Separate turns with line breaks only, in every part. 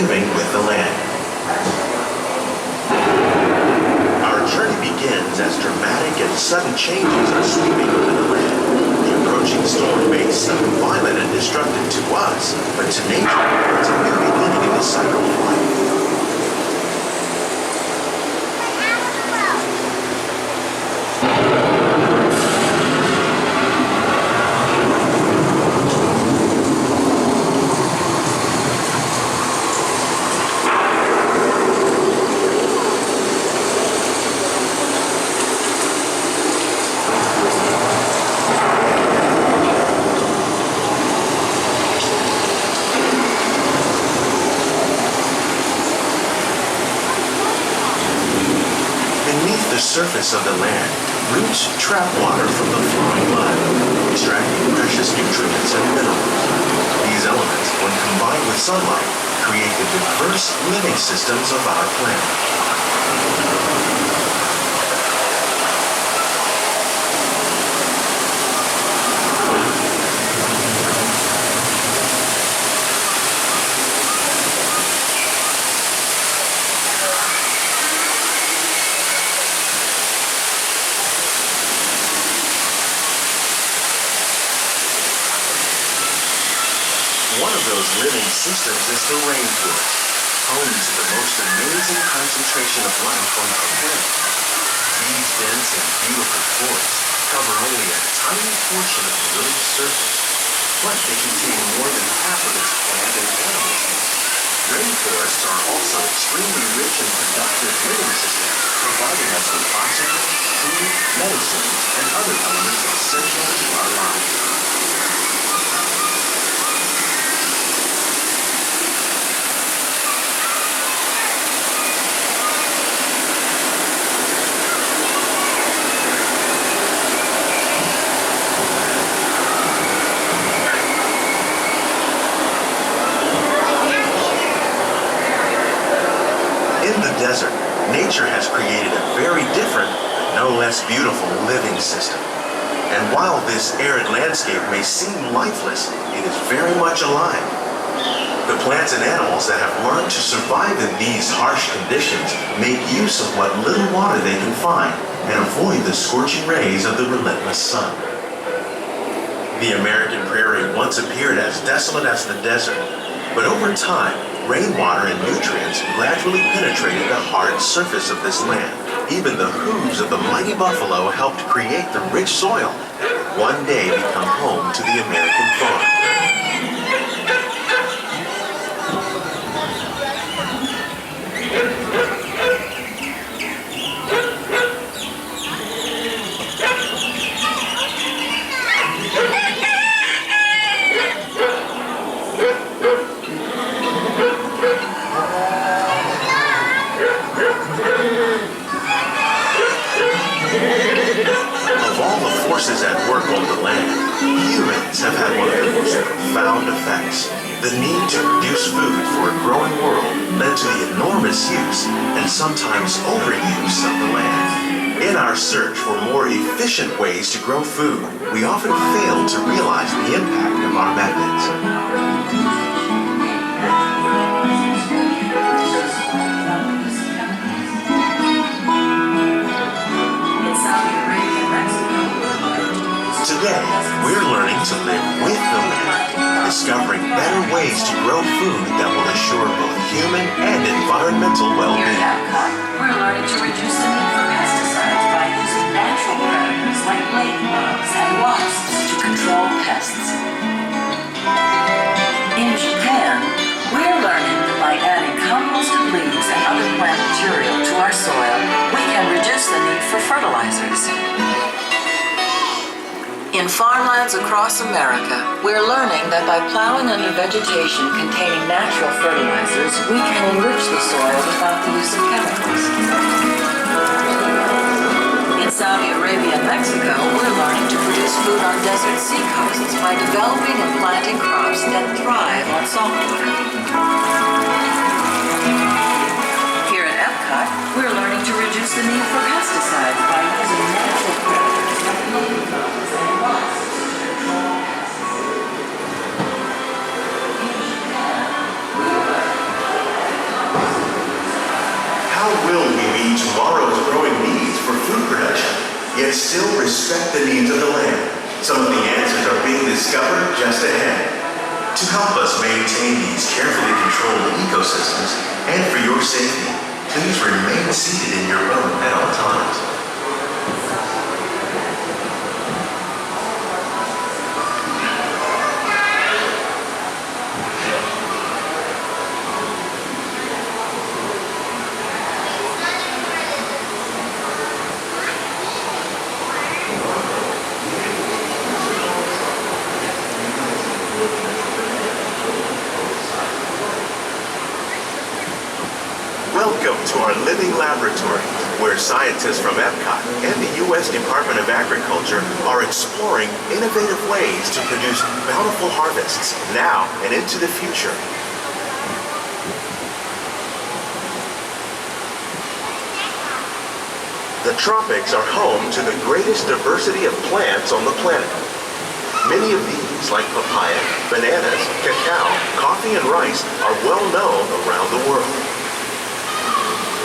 living with the land. Our journey begins as dramatic and sudden changes are sweeping over the land. The approaching storm may seem violent and destructive to us, but to nature, it's a new beginning in the cycle of life. Surface of the land, roots trap water from the flowing mud, extracting precious nutrients and minerals. These elements, when combined with sunlight, create the diverse living systems of our planet. One of those living systems is the rainforest, home to the most amazing concentration of life on our planet. These dense and beautiful forests cover only a tiny portion of the Earth's surface, but they contain more than half of its plant and animal species. Rainforests are also extremely rich and productive living systems, providing us with oxygen, food, medicines, and other elements essential to our lives. Desert, nature has created a very different, but no less beautiful living system. And while this arid landscape may seem lifeless, it is very much alive. The plants and animals that have learned to survive in these harsh conditions make use of what little water they can find and avoid the scorching rays of the relentless sun. The American prairie once appeared as desolate as the desert, but over time, rainwater and nutrients gradually penetrated the hard surface of this land. Even the hooves of the mighty buffalo helped create the rich soil that would one day become home to the American farm. Forces at work on the land, humans have had one of the most profound effects. The need to produce food for a growing world led to the enormous use and sometimes overuse of the land. In our search for more efficient ways to grow food, we often fail to realize the impact of our methods. Today, we're learning to live with the land, discovering better ways to grow food that will assure both human and environmental well-being.
Here at Epcot, we're learning to reduce the need for pesticides by using natural predators like ladybugs and wasps to control pests. In Japan, we're learning that by adding composted leaves and other plant material to our soil, we can reduce the need for fertilizers. In farmlands across America, we're learning that by plowing under vegetation containing natural fertilizers, we can enrich the soil without the use of chemicals. In Saudi Arabia and Mexico, we're learning to produce food on desert seacoasts by developing and planting crops that thrive on saltwater. Here at Epcot, we're learning to reduce the need for pesticides by using natural predators like ladybugs and wasps.
still respect the needs of the land. Some of the answers are being discovered just ahead. To help us maintain these carefully controlled ecosystems and for your safety, please remain seated in your boat at all times. Welcome to our living laboratory, where scientists from Epcot and the U.S. Department of Agriculture are exploring innovative ways to produce bountiful harvests now and into the future. The tropics are home to the greatest diversity of plants on the planet. Many of these, like papaya, bananas, cacao, coffee, and rice, are well known around the world.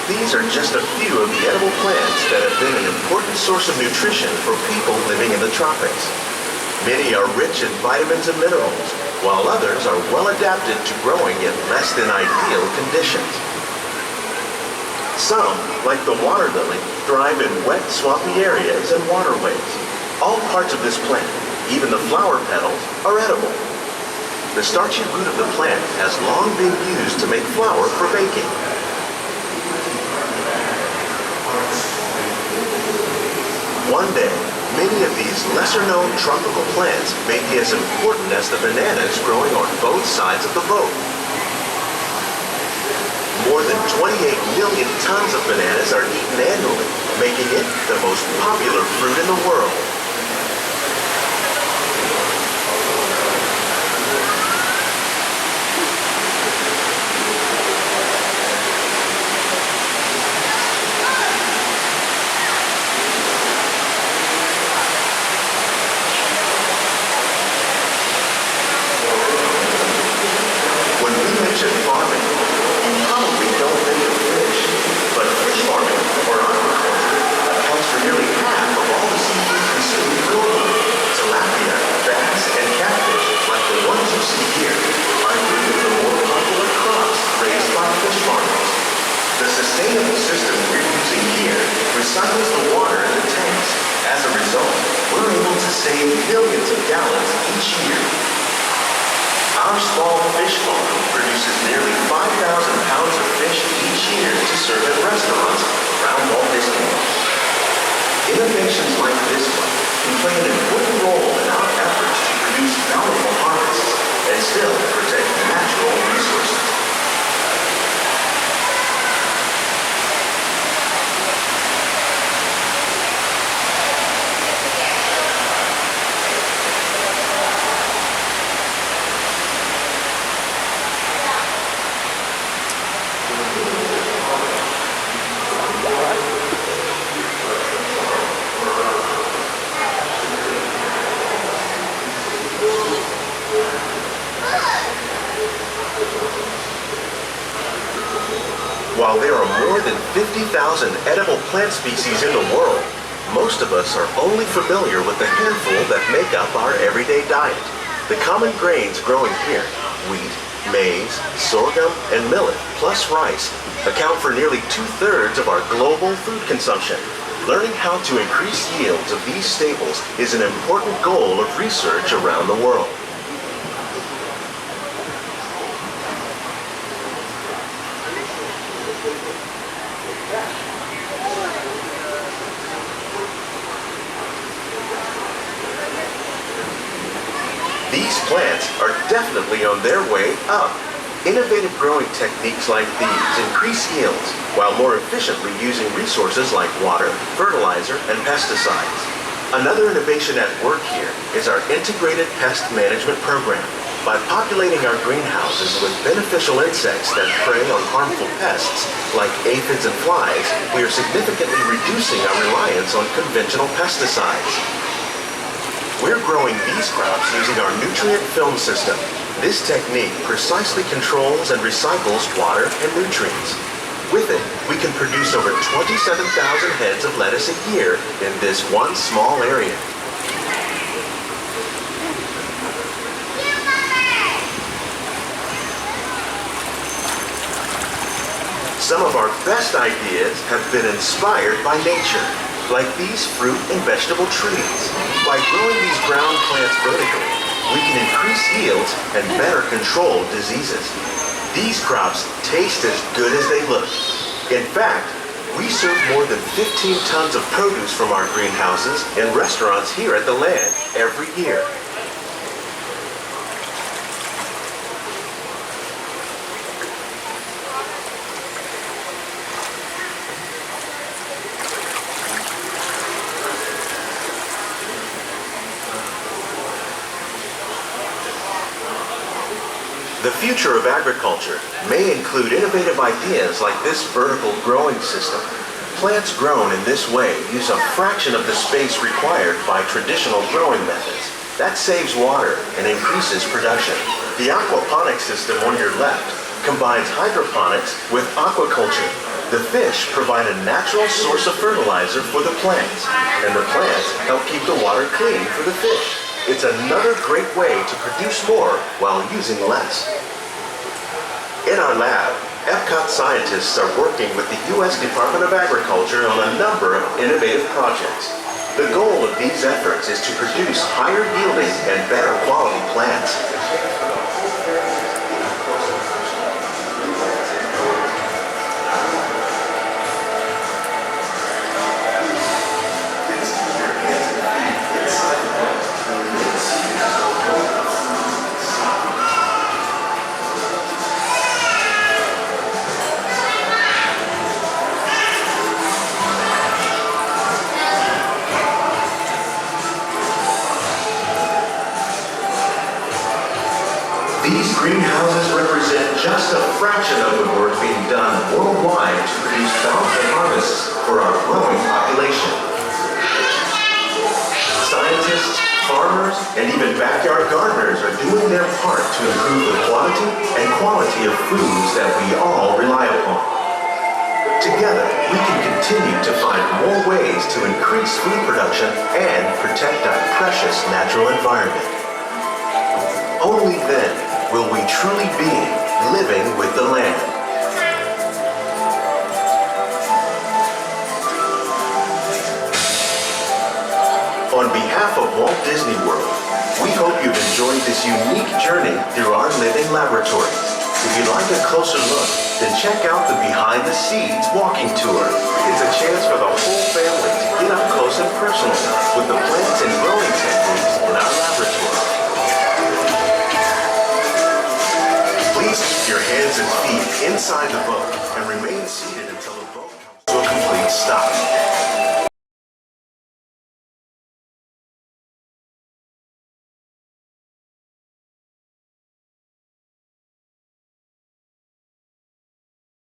These are just a few of the edible plants that have been an important source of nutrition for people living in the tropics. Many are rich in vitamins and minerals, while others are well adapted to growing in less than ideal conditions. Some, like the water lily, thrive in wet, swampy areas and waterways. All parts of this plant, even the flower petals, are edible. The starchy root of the plant has long been used to make flour for baking. One day, many of these lesser-known tropical plants may be as important as the bananas growing on both sides of the boat. More than 28 million tons of bananas are eaten annually, making it the most popular fruit in the world. Recycles the water in the tanks. As a result, we're able to save millions of gallons each year. Our small fish farm produces nearly 5,000 pounds of fish each year to serve at restaurants around Walt Disney World. Innovations like this one can play an important role in our efforts to produce bountiful harvests and still protect natural resources. While there are more than 50,000 edible plant species in the world, most of us are only familiar with the handful that make up our everyday diet. The common grains growing here, wheat, maize, sorghum, and millet, plus rice, account for nearly 2/3 of our global food consumption. Learning how to increase yields of these staples is an important goal of research around the world. These plants are definitely on their way up. Innovative growing techniques like these increase yields while more efficiently using resources like water, fertilizer, and pesticides. Another innovation at work here is our integrated pest management program. By populating our greenhouses with beneficial insects that prey on harmful pests like aphids and flies, we are significantly reducing our reliance on conventional pesticides. We're growing these crops using our nutrient film system. This technique precisely controls and recycles water and nutrients. With it, we can produce over 27,000 heads of lettuce a year in this one small area. Some of our best ideas have been inspired by nature, like these fruit and vegetable trees. By growing these ground plants vertically, we can increase yields and better control diseases. These crops taste as good as they look. In fact, we serve more than 15 tons of produce from our greenhouses in restaurants here at the land every year. The future of agriculture may include innovative ideas like this vertical growing system. Plants grown in this way use a fraction of the space required by traditional growing methods. That saves water and increases production. The aquaponics system on your left combines hydroponics with aquaculture. The fish provide a natural source of fertilizer for the plants, and the plants help keep the water clean for the fish. It's another great way to produce more while using less. In our lab, Epcot scientists are working with the U.S. Department of Agriculture on a number of innovative projects. The goal of these efforts is to produce higher yielding and better quality plants. These greenhouses represent just a fraction of the work being done worldwide to produce bountiful harvests for our growing population. Scientists, farmers, and even backyard gardeners are doing their part to improve the quantity and quality of foods that we all rely upon. Together, we can continue to find more ways to increase food production and protect our precious natural environment. Only then will we truly be living with the land. On behalf of Walt Disney World, we hope you've enjoyed this unique journey through our living laboratories. If you'd like a closer look, then check out the Behind the Seeds walking tour. It's a chance for the whole family to get up close and personal with the plants and growing techniques in our laboratory. Please keep your hands and feet inside the boat and remain seated until the boat comes to a complete stop.